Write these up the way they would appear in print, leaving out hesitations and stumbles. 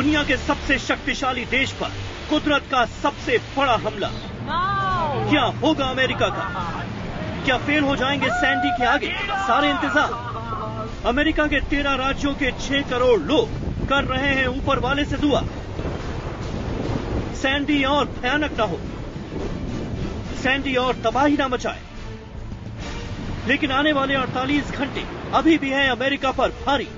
दुनिया के सबसे शक्तिशाली देश पर कुदरत का सबसे बड़ा हमला। क्या होगा अमेरिका का? क्या फेल हो जाएंगे सैंडी के आगे सारे इंतजाम? अमेरिका के 13 राज्यों के 6 करोड़ लोग कर रहे हैं ऊपर वाले से दुआ, सैंडी और भयानक ना हो, सैंडी और तबाही ना मचाए। लेकिन आने वाले 48 घंटे अभी भी हैं अमेरिका पर भारी।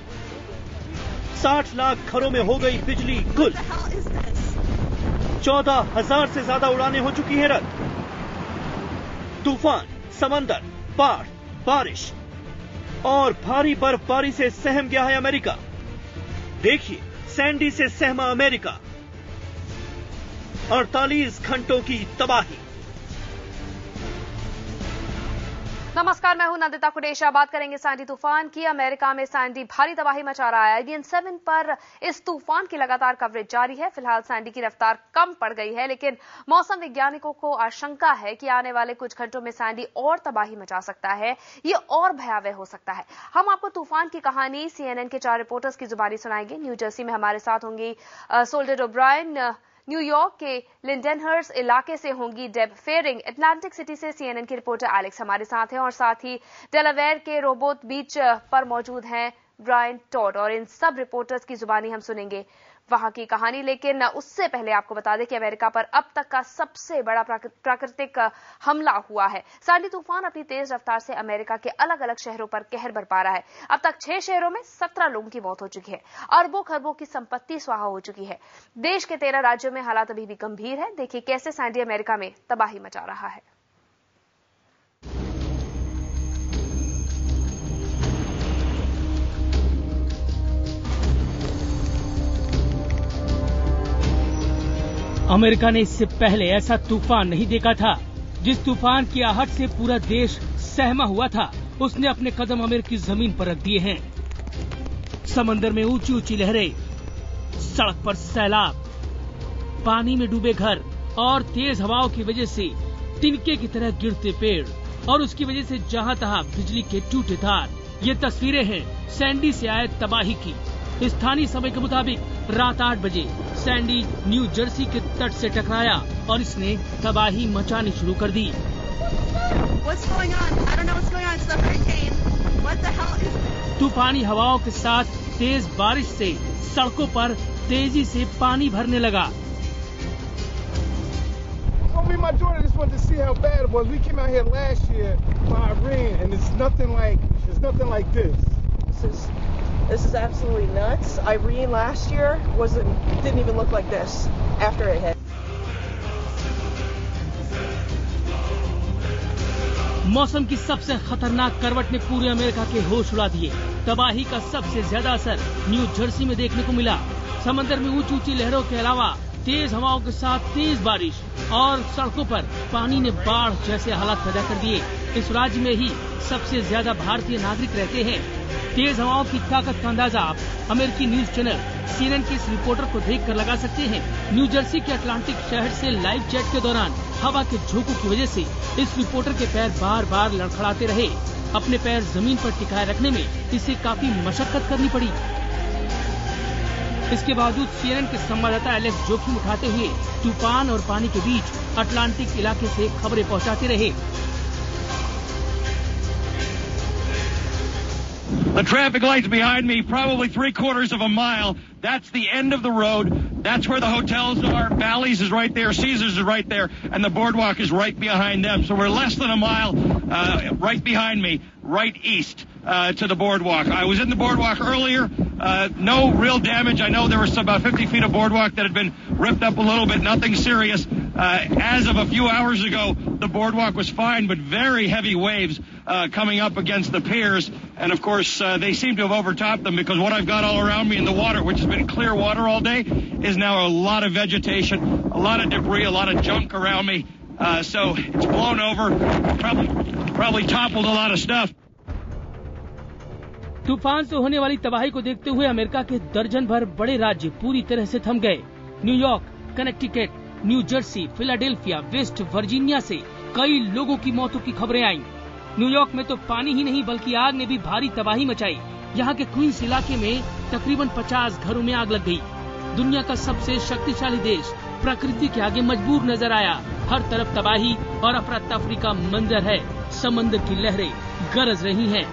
60 लाख घरों में हो गई बिजली गुल। 14,000 से ज्यादा उड़ानें हो चुकी हैं रद्द। तूफान, समंदर, बाढ़, बारिश और भारी बर्फबारी से सहम गया है अमेरिका। देखिए सैंडी से सहमा अमेरिका। 48 घंटों की तबाही। नमस्कार, मैं हूं नंदिता कुडेशा। बात करेंगे सैंडी तूफान की। अमेरिका में सैंडी भारी तबाही मचा रहा है। IBN 7 पर इस तूफान की लगातार कवरेज जारी है। फिलहाल सैंडी की रफ्तार कम पड़ गई है, लेकिन मौसम वैज्ञानिकों को आशंका है कि आने वाले कुछ घंटों में सैंडी और तबाही मचा सकता है। ये और भयावह हो सकता है। हम आपको तूफान की कहानी CNN के 4 रिपोर्टर्स की जुबानी सुनाएंगे। न्यू जर्सी में हमारे साथ होंगी सोल्डेड ओब्रायन, न्यूयॉर्क के लिंडेनहर्स्ट इलाके से होंगी डेब फेरिंग, अटलांटिक सिटी से CNN के रिपोर्टर एलेक्स हमारे साथ हैं, और साथ ही डेलावेयर के रोबोट बीच पर मौजूद हैं ब्रायन टॉड। और इन सब रिपोर्टर्स की जुबानी हम सुनेंगे वहां की कहानी। लेकिन उससे पहले आपको बता दें कि अमेरिका पर अब तक का सबसे बड़ा प्राकृतिक हमला हुआ है। सैंडी तूफान अपनी तेज रफ्तार से अमेरिका के अलग अलग शहरों पर कहर बरपा रहा है। अब तक 6 शहरों में 17 लोगों की मौत हो चुकी है। अरबों खरबों की संपत्ति स्वाहा हो चुकी है। देश के 13 राज्यों में हालात अभी भी गंभीर है। देखिए कैसे सैंडी अमेरिका में तबाही मचा रहा है। अमेरिका ने इससे पहले ऐसा तूफान नहीं देखा था। जिस तूफान की आहट से पूरा देश सहमा हुआ था, उसने अपने कदम अमेरिकी जमीन पर रख दिए हैं। समंदर में ऊंची ऊंची लहरें, सड़क पर सैलाब, पानी में डूबे घर और तेज हवाओं की वजह से तिनके की तरह गिरते पेड़ और उसकी वजह से जहां तहां बिजली के टूटे तार। ये तस्वीरें हैं सैंडी से आए तबाही की। स्थानीय समय के मुताबिक रात 8 बजे सैंडी न्यू जर्सी के तट से टकराया और इसने तबाही मचानी शुरू कर दी। तूफानी हवाओं के साथ तेज बारिश से सड़कों पर तेजी से पानी भरने लगा। My daughter just wanted to see how bad it was. We came out here last year for Irene, and it's nothing like this. This is absolutely nuts. Irene last year didn't even look like this after it hit. मौसम की सबसे खतरनाक करवट ने पूरे America के होश उड़ा दिए। तबाही का सबसे ज्यादा असर न्यू जर्सी में देखने को मिला। समंदर में ऊंची ऊंची लहरों के अलावा तेज हवाओं के साथ तेज बारिश और सड़कों पर पानी ने बाढ़ जैसे हालात पैदा कर दिए। इस राज्य में ही सबसे ज्यादा भारतीय नागरिक रहते हैं। तेज हवाओं की ताकत का अंदाजा आप अमेरिकी न्यूज चैनल CNN के इस रिपोर्टर को देखकर लगा सकते हैं। न्यू जर्सी के अटलांटिक शहर से लाइव चैट के दौरान हवा के झोंकों की वजह से इस रिपोर्टर के पैर बार बार लड़खड़ाते रहे। अपने पैर जमीन पर टिकाए रखने में इसे काफी मशक्कत करनी पड़ी। इसके बावजूद CNN के संवाददाता एलेक्स जोखिम उठाते हुए तूफान और पानी के बीच अटलांटिक इलाके से खबरें पहुंचाते रहे। The traffic lights behind me, probably 3/4 of a mile. That's the end of the road. That's where the hotels are. Bally's is right there. Caesars is right there. And the boardwalk is right behind them. So we're less than a mile right behind me, right east to the boardwalk. I was in the boardwalk earlier. No real damage. I know there was about 50 feet of boardwalk that had been ripped up a little bit. Nothing serious. As of a few hours ago, the boardwalk was fine, but very heavy waves coming up against the piers. And of course, they seem to have overtopped them because what I've got all around me in the water, which has been clear water all day, is now a lot of vegetation, a lot of debris, a lot of junk around me. So it's blown over, probably toppled a lot of stuff. तूफान से होने वाली तबाही को देखते हुए America के दर्जन भर बड़े राज्य पूरी तरह से थम गए। New York, Connecticut, new Jersey, Philadelphia, West Virginia से कई लोगों की मौतों की खबरें आईं। न्यूयॉर्क में तो पानी ही नहीं बल्कि आग ने भी भारी तबाही मचाई। यहाँ के क्वींस इलाके में तकरीबन 50 घरों में आग लग गई। दुनिया का सबसे शक्तिशाली देश प्रकृति के आगे मजबूर नजर आया। हर तरफ तबाही और अफरा तफरी का मंजर है। समंदर की लहरें गरज रही हैं।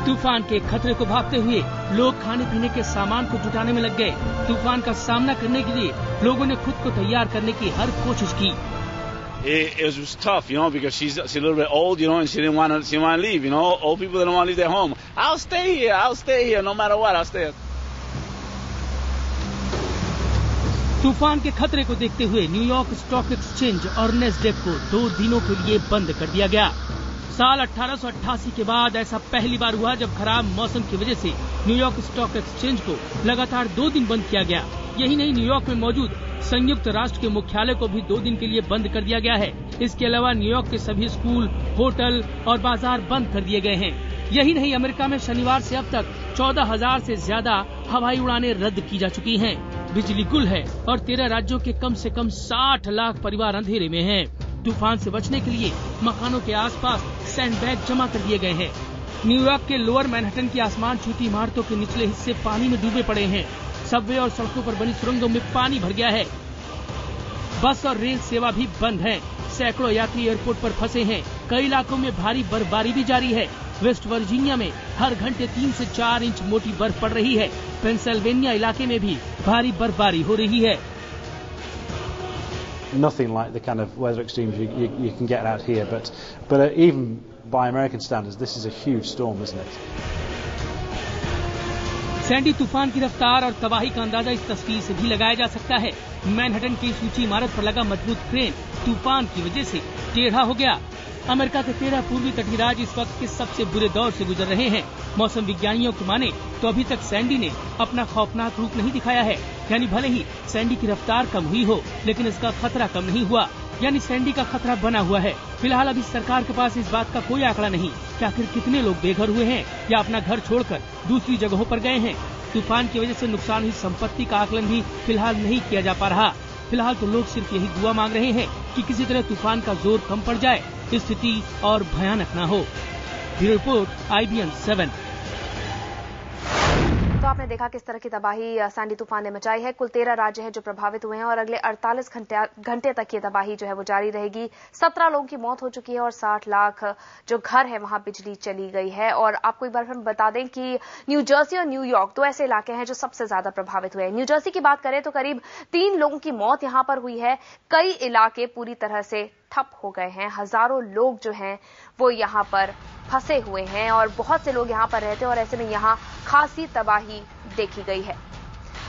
तूफान के खतरे को भागते हुए लोग खाने पीने के सामान को जुटाने में लग गए। तूफान का सामना करने के लिए लोगों ने खुद को तैयार करने की हर कोशिश की। It was tough, you know, because she's a little bit old, you know, and she didn't want to leave, you know. Old people don't want to leave their home. I'll stay here, no matter what, I'll stay here. तूफान के खतरे को देखते हुए New York stock exchange और Nasdaq को 2 दिनों के लिए बंद कर दिया गया। साल 1888 के बाद ऐसा पहली बार हुआ जब खराब मौसम की वजह से न्यूयॉर्क स्टॉक एक्सचेंज को लगातार 2 दिन बंद किया गया। यही नहीं, न्यूयॉर्क में मौजूद संयुक्त राष्ट्र के मुख्यालय को भी 2 दिन के लिए बंद कर दिया गया है। इसके अलावा न्यूयॉर्क के सभी स्कूल, होटल और बाजार बंद कर दिए गए हैं। यही नहीं, अमेरिका में शनिवार से अब तक 14,000 से ज्यादा हवाई उड़ानें रद्द की जा चुकी हैं। बिजली गुल है और 13 राज्यों के कम से कम 60 लाख परिवार अंधेरे में हैं। तूफान से बचने के लिए मकानों के आसपास सैंडबैग जमा कर दिए गए हैं। न्यूयॉर्क के लोअर मैनहट्टन की आसमान छूती इमारतों के निचले हिस्से पानी में डूबे पड़े हैं। सबवे और सड़कों पर बनी सुरंगों में पानी भर गया है। बस और रेल सेवा भी बंद है। सैकड़ों यात्री एयरपोर्ट पर फंसे हैं। कई इलाकों में भारी बर्फबारी भी जारी है। वेस्ट वर्जीनिया में हर घंटे 3 से 4 इंच मोटी बर्फ पड़ रही है। पेंसिल्वेनिया इलाके में भी भारी बर्फबारी हो रही है। Nothing like the kind of weather extremes you can get out here, but even by American standards, this is a huge storm, isn't it? Sandy तूफान की रफ्तार और तबाही का अंदाजा इस तस्वीर से भी लगाया जा सकता है। मैनहट्टन की इस ऊंची इमारत पर लगा मजबूत क्रेन तूफान की वजह से टेढ़ा हो गया। अमेरिका के 13 पूर्वी तटीय राज्य इस वक्त के सबसे बुरे दौर से गुजर रहे हैं। मौसम विज्ञानियों की माने तो अभी तक सैंडी ने अपना खौफनाक रूप नहीं दिखाया है। यानी भले ही सैंडी की रफ्तार कम हुई हो, लेकिन इसका खतरा कम नहीं हुआ। यानी सैंडी का खतरा बना हुआ है। फिलहाल अभी सरकार के पास इस बात का कोई आंकड़ा नहीं कि आखिर कितने लोग बेघर हुए हैं या अपना घर छोड़कर दूसरी जगहों पर गए हैं। तूफान की वजह से नुकसान हुई संपत्ति का आकलन भी फिलहाल नहीं किया जा पा रहा। फिलहाल तो लोग सिर्फ यही दुआ मांग रहे हैं कि किसी तरह तूफान का जोर कम पड़ जाए, स्थिति और भयानक न हो। Bureau report, IBN 7। तो आपने देखा किस तरह की तबाही सैंडी तूफान ने मचाई है। कुल 13 राज्य हैं जो प्रभावित हुए हैं और अगले 48 घंटे तक ये तबाही जो है वो जारी रहेगी। 17 लोगों की मौत हो चुकी है और 60 लाख जो घर है वहां बिजली चली गई है। और आपको एक बार हम बता दें कि न्यू जर्सी और न्यूयॉर्क 2 ऐसे इलाके हैं जो सबसे ज्यादा प्रभावित हुए हैं। न्यू जर्सी की बात करें तो करीब 3 लोगों की मौत यहां पर हुई है। कई इलाके पूरी तरह से ठप हो गए हैं। हजारों लोग जो हैं वो यहां पर फंसे हुए हैं और बहुत से लोग यहां पर रहते हैं और ऐसे में यहां खासी तबाही देखी गई है।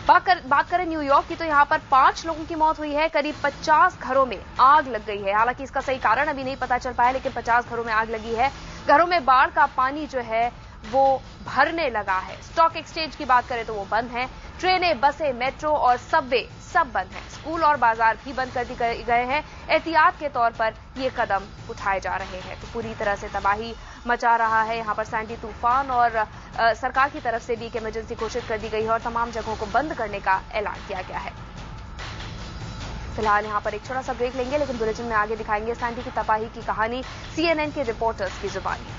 बात करें न्यूयॉर्क की तो यहां पर 5 लोगों की मौत हुई है। करीब 50 घरों में आग लग गई है। हालांकि इसका सही कारण अभी नहीं पता चल पाया, लेकिन 50 घरों में आग लगी है। घरों में बाढ़ का पानी जो है वो भरने लगा है। स्टॉक एक्सचेंज की बात करें तो वो बंद है। ट्रेनें, बसें, मेट्रो और सबवे सब बंद हैं। स्कूल और बाजार भी बंद कर दिए गए हैं। एहतियात के तौर पर ये कदम उठाए जा रहे हैं। तो पूरी तरह से तबाही मचा रहा है यहाँ पर सैंडी तूफान और सरकार की तरफ से भी एक इमरजेंसी घोषित कर दी गई है और तमाम जगहों को बंद करने का ऐलान किया गया है। फिलहाल यहाँ पर एक छोटा सा ब्रेक लेंगे, लेकिन बुलेटिन में आगे दिखाएंगे सैंडी की तबाही की कहानी CNN के रिपोर्टर्स की जुबानी।